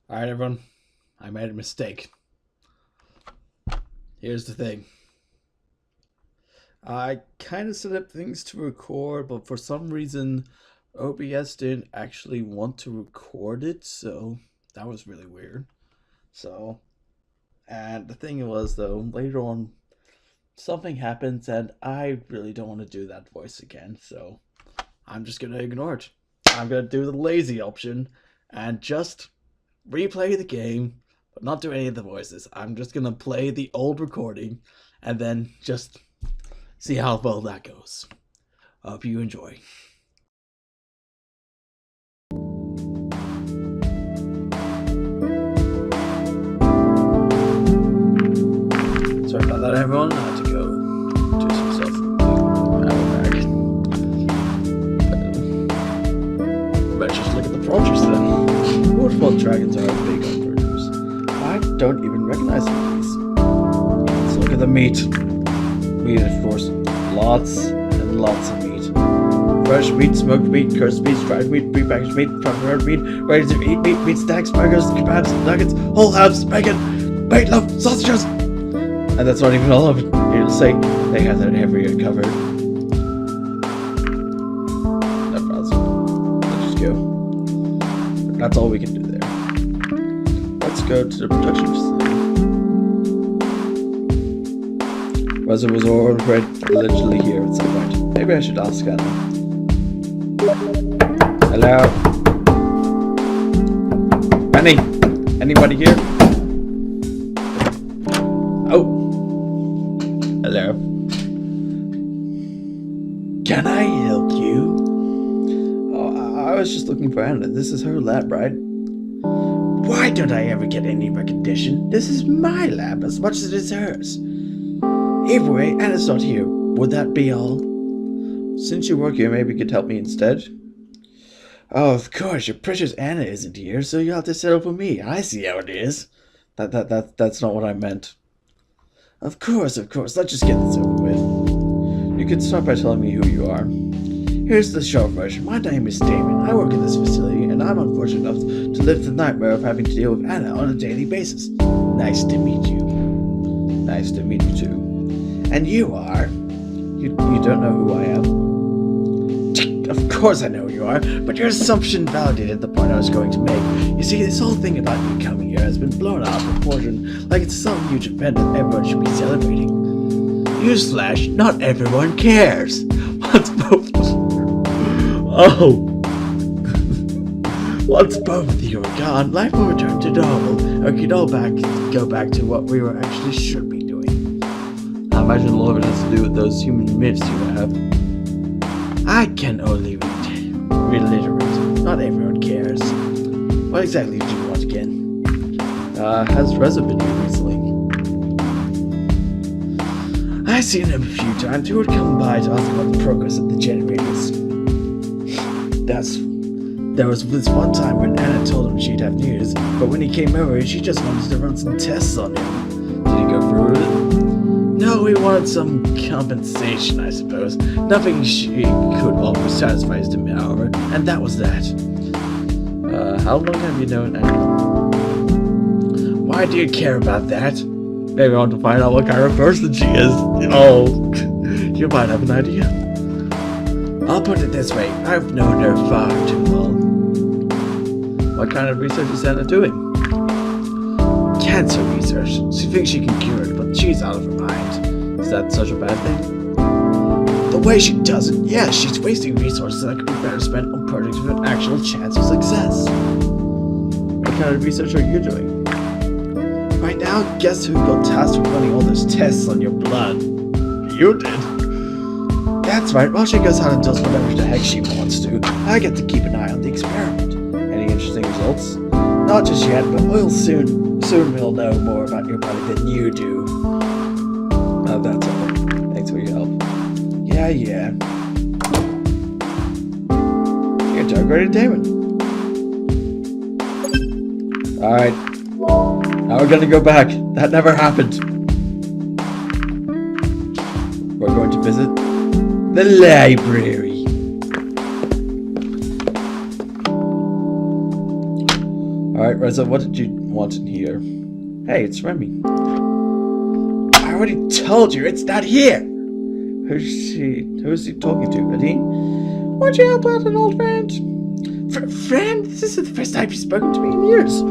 Alright, everyone. I made a mistake. Here's the thing. I kind of set up things to record, but for some reason, OBS didn't actually want to record it, so that was really weird. And the thing was, though, later on, something happens, and I really don't want to do that voice again, so I'm just going to ignore it. I'm going to do the lazy option and just replay the game, but not do any of the voices. I'm just going to play the old recording and then just see how well that goes. Hope you enjoy. Sorry about that, everyone. I had to go do some stuff. Let's just look at the produce then. Waterfall dragons are big on produce. I don't even recognize these. Let's look at the meat. Meat, of course. Lots and lots of meat. Fresh meat, smoked meat, cursed meat, dried meat, prepackaged meat, prepared meat, ready to eat meat, meat stacks, burgers, kebabs, nuggets, whole halves, bacon, meatloaf, sausages. And that's not even all of it. Here to say they have that area covered. No problem. Let's just go. That's all we can do there. Let's go to the production facility. Weather was already here at some point. Maybe I should ask Scaly. Hello? Anybody here? Oh. Hello. Can I help you? Oh, I was just looking for Anna. This is her lab, right? Why don't I ever get any recognition? This is my lab as much as it is hers. Either way, Anna's not here. Would that be all? Since you work here, maybe you could help me instead? Oh, of course, your precious Anna isn't here, so you'll have to settle for me. I see how it is. That's not what I meant. Of course, let's just get this over with. You can start by telling me who you are. Here's the short version. My name is Damon. I work in this facility, and I'm unfortunate enough to live the nightmare of having to deal with Anna on a daily basis. Nice to meet you. Nice to meet you too. And you are? You don't know who I am? Of course I know who you are, but your assumption validated the point I was going to make. You see, this whole thing about you coming here has been blown out of proportion, like it's some huge event that everyone should be celebrating. Newsflash, not everyone cares. Once both Once both of you are gone, life will return to normal, or we could all go back to what we were actually should be doing. I imagine a lot of it has to do with those human myths you have. I can only reiterate. Not everyone cares. What exactly do you want again? Has Reza been here recently? I've seen him a few times. He would come by to ask about the progress of the generators. There was this one time when Anna told him she'd have news, but when he came over, she just wanted to run some tests on him. Did he go through with it? No, he wanted some compensation, I suppose. Nothing she could offer satisfied him, however, and that was that. How long have you known Anna? Why do you care about that? Maybe I want to find out what kind of person she is. Oh, you might have an idea. I'll put it this way, I've known her far too long. What kind of research is Anna doing? Cancer research. She thinks she can cure it, but she's out of her mind. Is that such a bad thing? The way she does it, yes, she's wasting resources that could be better spent on projects with an actual chance of success. What kind of research are you doing? Right now, guess who got tasked with running all those tests on your blood? You did. That's right, while she goes out and does whatever the heck she wants to, I get to keep an eye on the experiment. Any interesting results? Not just yet, but we'll soon we'll know more about your body than you do. That's all. Thanks for your help. Yeah. You're targeted Damon. Alright. Now we're gonna go back. That never happened. We're going to visit the library. Alright, Alright, Reza, what did you want in here? Hey, it's Remy. I already told you, it's not here! Who is he talking to, Nadine? Why'd you help out an old friend? Friend? This is the first time you've spoken to me in years.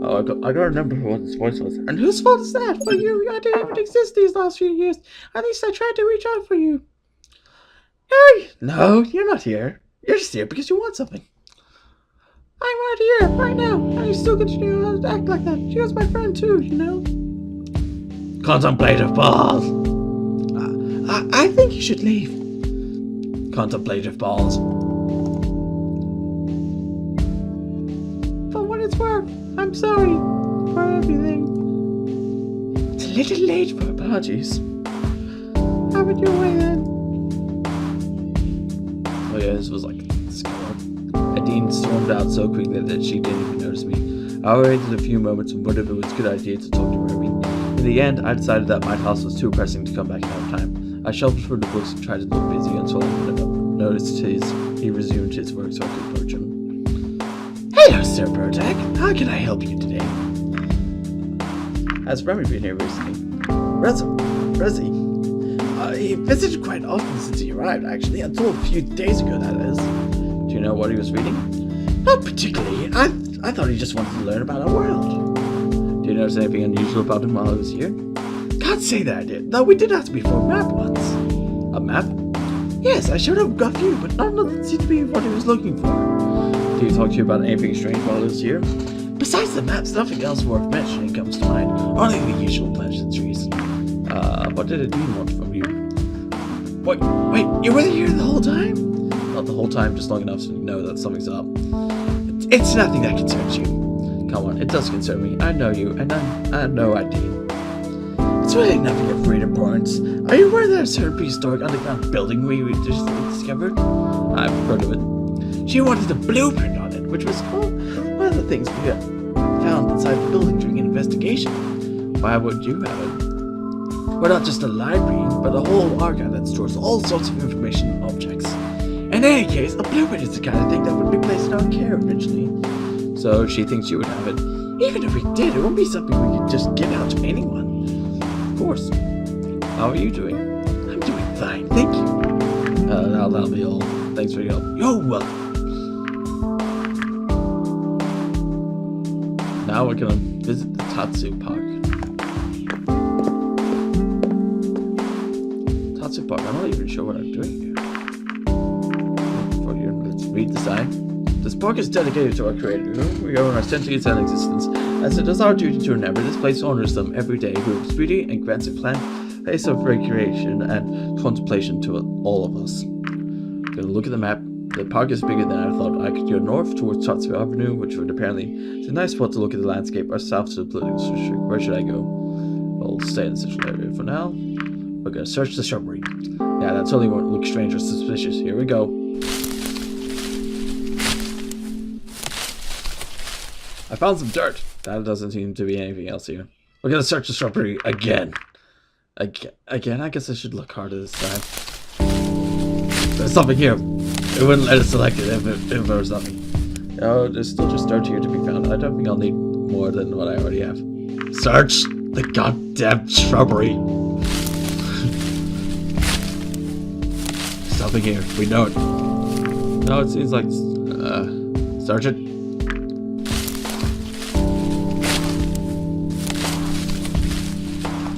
Oh, I gotta remember what his voice was. And whose fault is that? Well, I didn't even exist these last few years. At least I tried to reach out for you. Hey! No, you're not here. You're just here because you want something. I'm right here, right now, and you still continue to act like that. She was my friend too, you know? Contemplative balls! I think you should leave. Contemplative balls. For what it's worth, I'm sorry for everything. It's a little late for apologies. Have it your way then. Oh yeah, this was like Nadine stormed out so quickly that she didn't even notice me. I waited a few moments and wondered if it was a good idea to talk to Remy. In the end, I decided that my task was too pressing to come back another time. I shelved for the books and tried to look busy until I noticed he resumed his work so I could approach him. Hello, Sir Burdak. How can I help you today? Has Remy been here recently? Rezi. He visited quite often since he arrived, actually, until a few days ago, that is. Do you know what he was reading? Not particularly. I thought he just wanted to learn about our world. Do you notice anything unusual about him while I was here? Can't say that I did, though we did ask me for a map once. A map? Yes, I showed up a few, but none of them seemed to be what he was looking for. Did he talk to you about anything strange while I was here? Besides the maps, nothing else worth mentioning comes to mind. Only the usual pleasantries. What did Nadine want from you? Wait, you were here the whole time? Not the whole time, just long enough to know that something's up. It's nothing that concerns you. Come on, it does concern me. I know you, and I know ID. It's really nothing of great importance. Are you aware that a certain prehistoric underground building we recently discovered? I've heard of it. She wanted a blueprint on it, which was one of the things we found inside the building during an investigation. Why would you have it? We're not just a library, but a whole archive that stores all sorts of information and objects. In any case, a blueprint is the kind of thing that would be placed in our care eventually. So she thinks you would have it. Even if we did, it wouldn't be something we could just give out to anyone. Of course. How are you doing? I'm doing fine, thank you. That'll be all. Thanks for your help. You're welcome. Now we're gonna visit the Tatsu Park. Tatsu Park, I'm not even sure what I'm doing here. Let's read the sign. This park is dedicated to our creator, whom we owe our sentience and existence, as it is our duty to remember this place honors them every day, who gives beauty and grants a planned place of recreation and contemplation to all of us. Gonna look at the map. The park is bigger than I thought. I could go north towards Tatsu Avenue, which would apparently is a nice spot to look at the landscape, or south to the political district. Where should I go? I'll stay in the central area for now. We're gonna search the shrubbery. Yeah, that totally won't look strange or suspicious. Here we go. I found some dirt. That doesn't seem to be anything else here. We're gonna search the shrubbery again. Again, I guess I should look harder this time. There's something here. It wouldn't let us select it if there was nothing. Oh, there's still just dirt here to be found. I don't think I'll need more than what I already have. Search the goddamn shrubbery. Something here. We know it. No, it seems like... search it.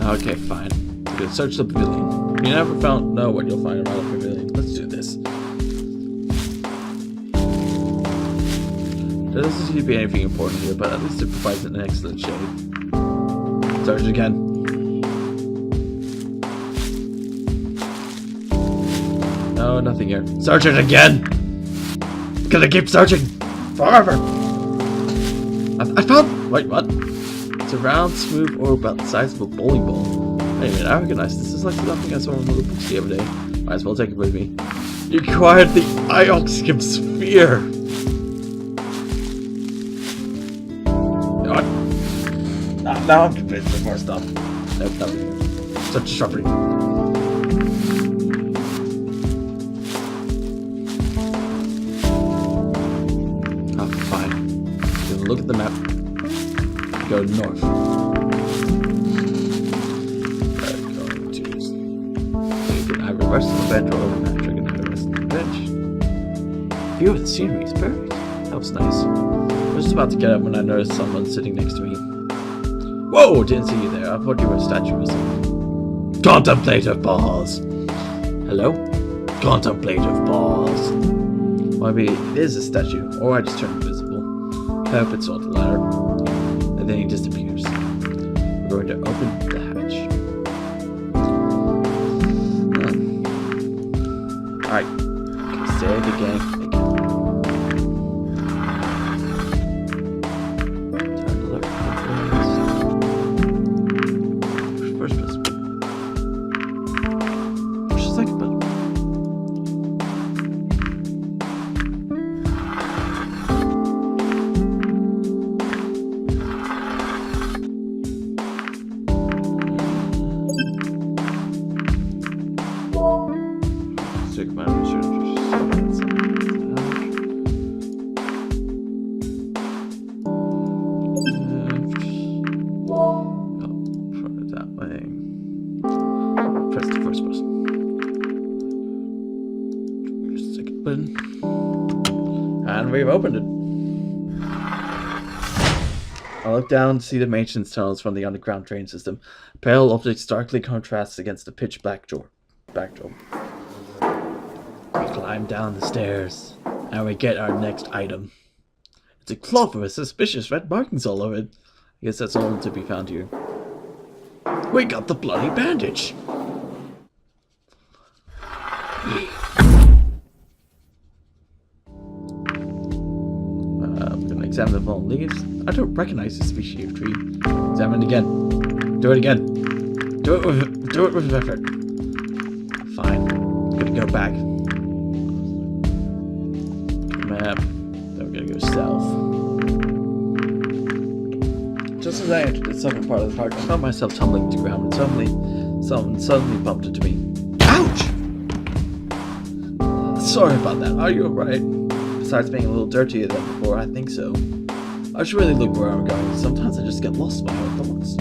Okay, fine. We're gonna search the pavilion. You never know what you'll find around the pavilion. Let's do this. There doesn't seem to be anything important here, but at least it provides an excellent shade. Search it again. No, nothing here. Search it again! I'm gonna keep searching! Forever! I found... Wait, what? It's a round, smooth orb about the size of a bowling ball. Wait a minute, I recognize this. This is like something I saw in the books the other day. Might as well take it with me. You acquired the Ioxkim Sphere! What? Now I'm convinced there's more stuff. Nope, nothing here. Such a shrubbery. Oh, fine. look at the map. Go north. Going to... You can either rest on the bench or over match. I can either rest on the bench. View of the scenery is perfect. That was nice. I was just about to get up when I noticed someone sitting next to me. Whoa! Didn't see you there. I thought you were a statue or something. Contemplative pause. Hello? Contemplative pause. Maybe it is a statue, or I just turned invisible. I hope it's not the latter. And then he disappears. We're going to open the hatch. Alright. Okay, stay the gang again. Time to look for the first person. Push the second button. And we've opened it. I look down to see the maintenance tunnels from the underground train system. Pale optics starkly contrasts against the pitch black backdrop. We climb down the stairs, and we get our next item. It's a cloth with suspicious red markings all over it. I guess that's all to be found here. We got the bloody bandage! I'm gonna examine the fallen leaves. I don't recognize this species of tree. Examine it again. Do it again. Do it with effort. Fine. I'm gonna go back. Map. Then we're gonna go south. Just as I entered the southern part of the park, I found myself tumbling to the ground, and someone suddenly bumped into me. Ouch! Sorry about that. Are you alright? Besides being a little dirtier than before, I think so. I should really look where I'm going. Sometimes I just get lost in my own thoughts.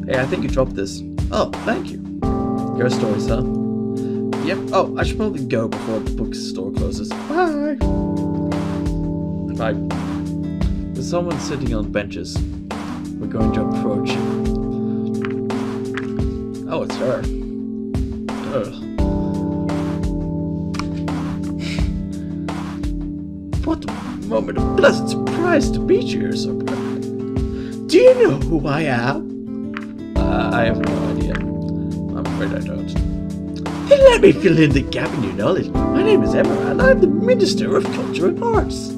Hey, I think you dropped this. Oh, thank you. Your stories, huh? Yep. Oh, I should probably go before the bookstore closes. Bye! Bye. There's someone sitting on benches. We're going to approach. Oh, it's her. Ugh. What a moment of pleasant surprise to meet you here so perfect. Do you know who I am? I have no idea. I'm afraid I don't. Then let me fill in the gap in your knowledge. My name is Emma, and I'm the Minister of Culture and Arts.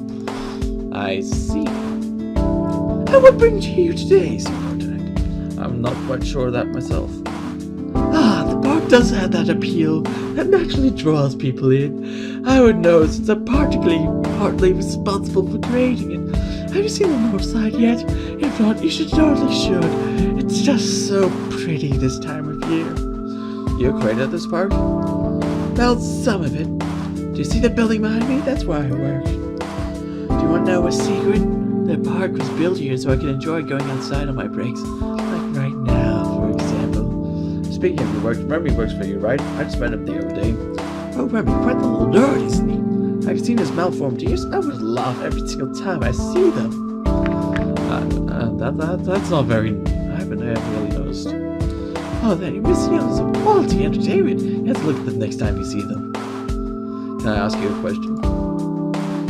I see. And what brings you today, Sir Protect? I'm not quite sure of that myself. Ah, the park does have that appeal that naturally draws people in. I would know since I'm partly responsible for creating it. Have you seen the north side yet? If not, you totally should. It's just so pretty this time of year. You created this park? Well, some of it. Do you see the building behind me? That's where I work. Do you want to know a secret? The park was built here so I can enjoy going outside on my breaks. Like right now, for example. Speaking of your work, Remy works for you, right? I just met him the other day. Oh, Remy, quite the little nerd, isn't he? Have you seen his malformed ears? I would laugh every single time I see them. That's not very... I haven't really noticed. Oh, then you're missing out on some quality entertainment. You have to look at them next time you see them. Can I ask you a question?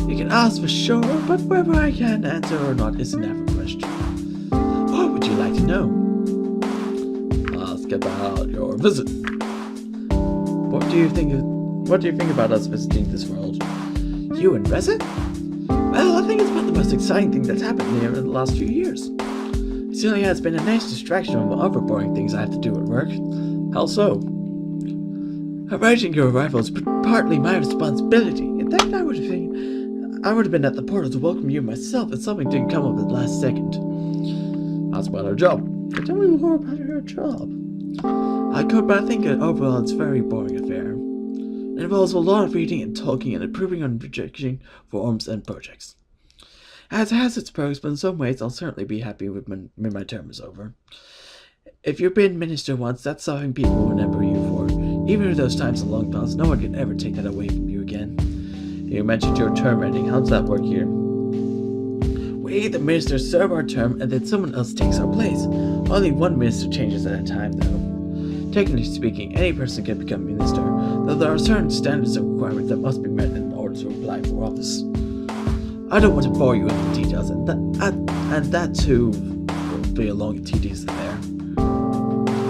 You can ask for sure, but whether I can answer or not is never a question. What would you like to know? Ask about your visit. What do you think about us visiting this world? You and Reza? Well, I think it's about the most exciting thing that's happened here in the last few years. It certainly has been a nice distraction from other boring things I have to do at work. How so? Arranging your arrival is partly my responsibility. In fact, I would have been at the portal to welcome you myself if something didn't come up at the last second. That's about our job. Tell me more about your job. I could, but I think overall it's a very boring affair. It involves a lot of reading and talking and approving and rejecting forms and projects. As it has its pros, but in some ways I'll certainly be happy when my term is over. If you've been minister once, that's something people will remember you for. Even if those times are long past, no one can ever take that away from you again. You mentioned your term ending. How does that work here? We, the ministers, serve our term, and then someone else takes our place. Only one minister changes at a time, though. Technically speaking, any person can become minister, though there are certain standards and requirements that must be met in order to apply for office. I don't want to bore you with the details, and that too will be a long and tedious affair.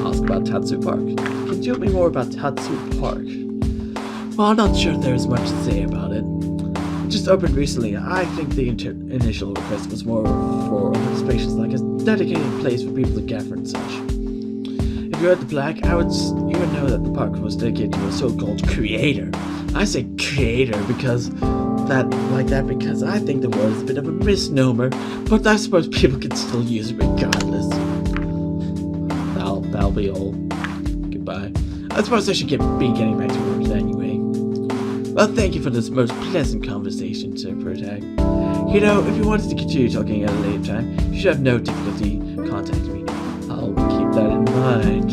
Ask about Tatsu Park. Can you tell me more about Tatsu Park? Well, I'm not sure there's much to say about it. It just opened recently. I think the initial request was more for open spaces, like a dedicated place for people to gather and such. If you read the plaque, you would know that the park was dedicated to a so-called creator. I say creator because I think the word is a bit of a misnomer, but I suppose people can still use it regardless. That'll be all. Goodbye. I suppose I should be getting back to work anyway. Well, thank you for this most pleasant conversation, Sir Protag. You know, if you wanted to continue talking at a later time, you should have no difficulty contacting me. I'll keep that in mind.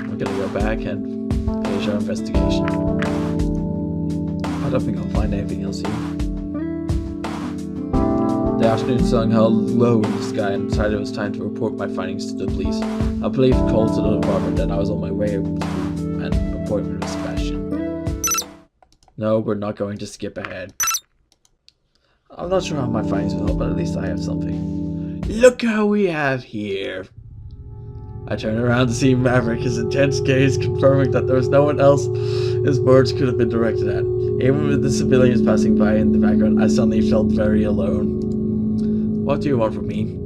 We're gonna go back and finish our investigation. I don't think I'll find anything else here. The afternoon sun held low in the sky and decided it was time to report my findings to the police. I briefly called to the department that I was on my way to an appointment with Sebastian. No, we're not going to skip ahead. I'm not sure how my findings will help, but at least I have something. Look how we have here. I turned around to see Maverick, his intense gaze confirming that there was no one else his words could have been directed at. Even with the civilians passing by in the background, I suddenly felt very alone. What do you want from me?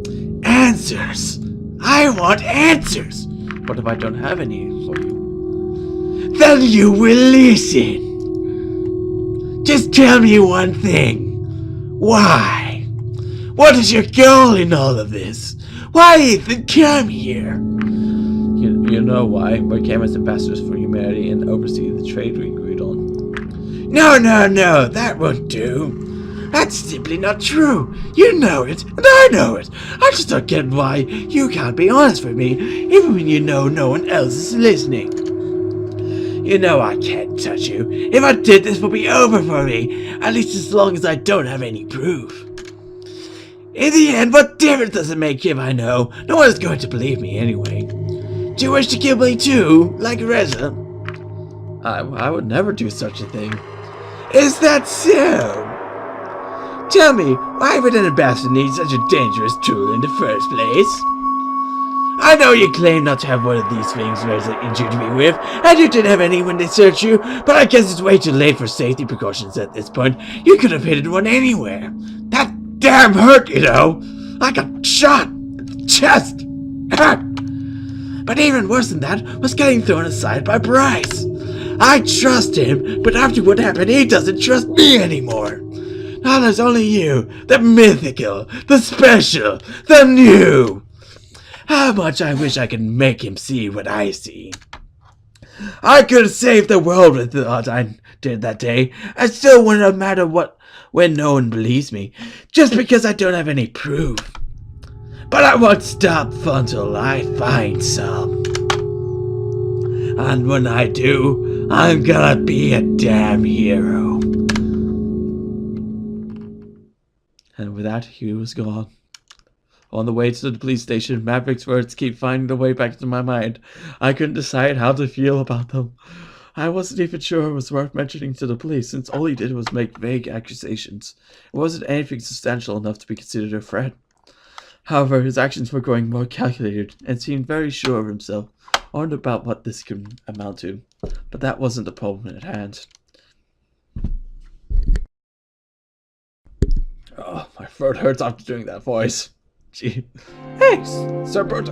Answers! I want answers! What if I don't have any for you? Then you will listen! Just tell me one thing. Why? What is your goal in all of this? Why even come here? You know why. We came as ambassadors for humanity and oversee the trade we agreed on. No, that won't do. That's simply not true. You know it, and I know it. I just don't get why you can't be honest with me, even when you know no one else is listening. You know I can't touch you. If I did, this would be over for me, at least as long as I don't have any proof. In the end, what difference does it make if I know? No one is going to believe me anyway. Do you wish to kill me too, like Reza? I would never do such a thing. Is that so? Tell me, why would an ambassador need such a dangerous tool in the first place? I know you claim not to have one of these things Reza injured me with, and you didn't have any when they searched you, but I guess it's way too late for safety precautions at this point. You could have hidden one anywhere. That damn hurt, you know. I got shot in the chest. But even worse than that was getting thrown aside by Bryce. I trust him, but after what happened, he doesn't trust me anymore. Now there's only you, the mythical, the special, the new. How much I wish I could make him see what I see. I could have saved the world with what I did that day. I still wouldn't have mattered when no one believes me, just because I don't have any proof. But I won't stop until I find some. And when I do, I'm gonna be a damn hero. And with that, he was gone. On the way to the police station, Maverick's words keep finding their way back to my mind. I couldn't decide how to feel about them. I wasn't even sure it was worth mentioning to the police, since all he did was make vague accusations. It wasn't anything substantial enough to be considered a threat. However, his actions were growing more calculated, and seemed very sure of himself, or about what this could amount to. But that wasn't the problem at hand. Oh, my throat hurts after doing that voice. Gee. Hey, Sir Berta.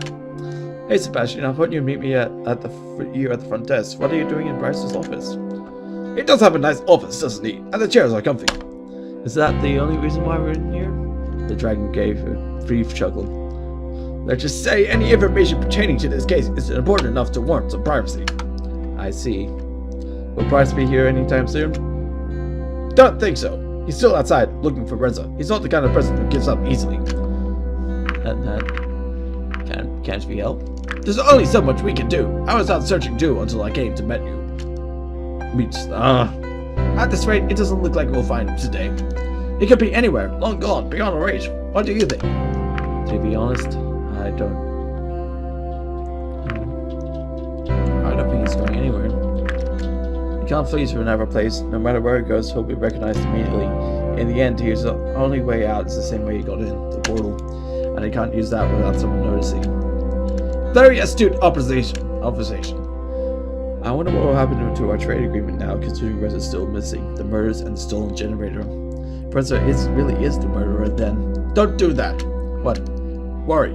Hey, Sebastian, I thought you'd meet me at the front desk. What are you doing in Bryce's office? He does have a nice office, doesn't he? And the chairs are comfy. Is that the only reason why we're in here? The dragon gave a brief chuckle. Let's just say any information pertaining to this case is important enough to warrant some privacy. I see. Will Bryce be here anytime soon? Don't think so. He's still outside, looking for Reza. He's not the kind of person who gives up easily. That can't be helped. There's only so much we can do. I was out searching too until I came to meet you. At this rate, it doesn't look like we'll find him today. He could be anywhere, long gone, beyond our reach. What do you think? To be honest, I don't think he's going anywhere. He can't flee to another place. No matter where he goes, he'll be recognized immediately. In the end, his only way out is the same way he got in, the portal. And he can't use that without someone noticing. Very astute observation. I wonder what will happen to our trade agreement now, considering Reza's still missing, the murders and the stolen generator. Reza really is the murderer then. Don't do that. What? Worry.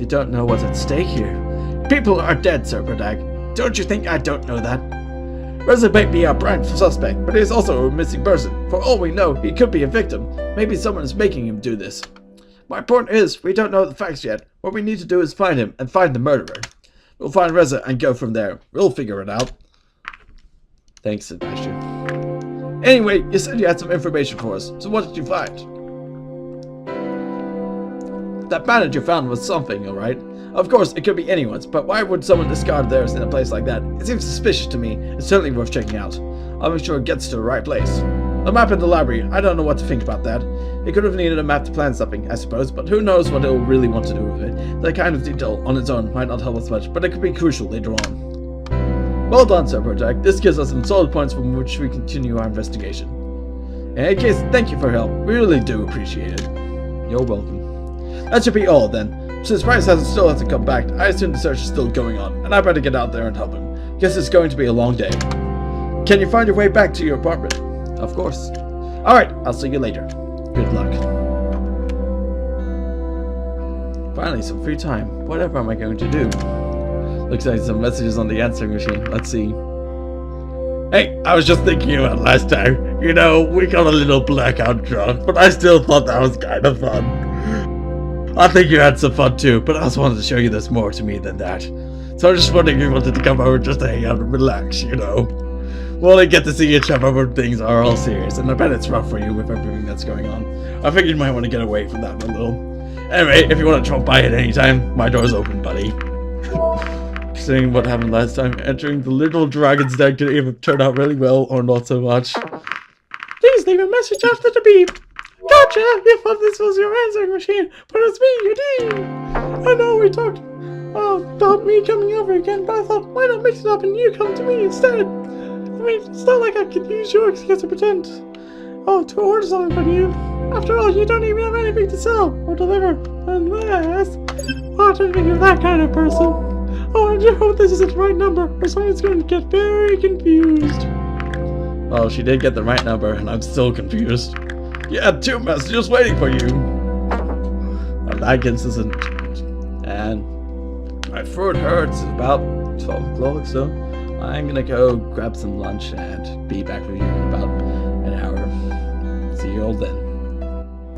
You don't know what's at stake here. People are dead, Sir Prodag. Don't you think I don't know that? Reza may be our prime suspect, but he is also a missing person. For all we know, he could be a victim. Maybe someone is making him do this. My point is, we don't know the facts yet. What we need to do is find him and find the murderer. We'll find Reza and go from there. We'll figure it out. Thanks, Sebastian. Anyway, you said you had some information for us, so what did you find? That bandage you found was something, alright? Of course, it could be anyone's, but why would someone discard theirs in a place like that? It seems suspicious to me. It's certainly worth checking out. I'll make sure it gets to the right place. The map in the library, I don't know what to think about that. He could have needed a map to plan something, I suppose, but who knows what he'll really want to do with it. That kind of detail on its own might not help us much, but it could be crucial later on. Well done, Sir Project. This gives us some solid points from which we continue our investigation. In any case, thank you for your help. We really do appreciate it. You're welcome. That should be all then. Since Bryce still hasn't come back, I assume the search is still going on, and I better get out there and help him. Guess it's going to be a long day. Can you find your way back to your apartment? Of course. Alright, I'll see you later. Good luck. Finally, some free time. Whatever am I going to do? Looks like some messages on the answering machine. Let's see. Hey, I was just thinking about last time. You know, we got a little blackout drunk, but I still thought that was kind of fun. I think you had some fun too, but I also wanted to show you there's more to me than that. So I was just wondering if you wanted to come over just to hang out and relax, you know. Well, I get to see each other when things are all serious, and I bet it's rough for you with everything that's going on. I figured you might want to get away from that a little. Anyway, if you want to drop by at any time, my door's open, buddy. Considering what happened last time, entering the literal dragon's den could either turn out really well or not so much. Please leave a message after the beep. Gotcha! You thought this was your answering machine, but it's me, Eugene! I know we talked about me coming over again, but I thought, why not mix it up and you come to me instead? I mean, it's not like I could use your excuse to pretend to order something from you. After all, you don't even have anything to sell or deliver, unless I don't think you're that kind of person. Oh, I do hope this isn't the right number, or someone's going to get very confused. Well, she did get the right number, and I'm still confused. You had 2 messages waiting for you. Well, that gets us in. And my throat hurts. It's about 12 o'clock, so I'm gonna go grab some lunch and be back with you in about an hour. See you all then.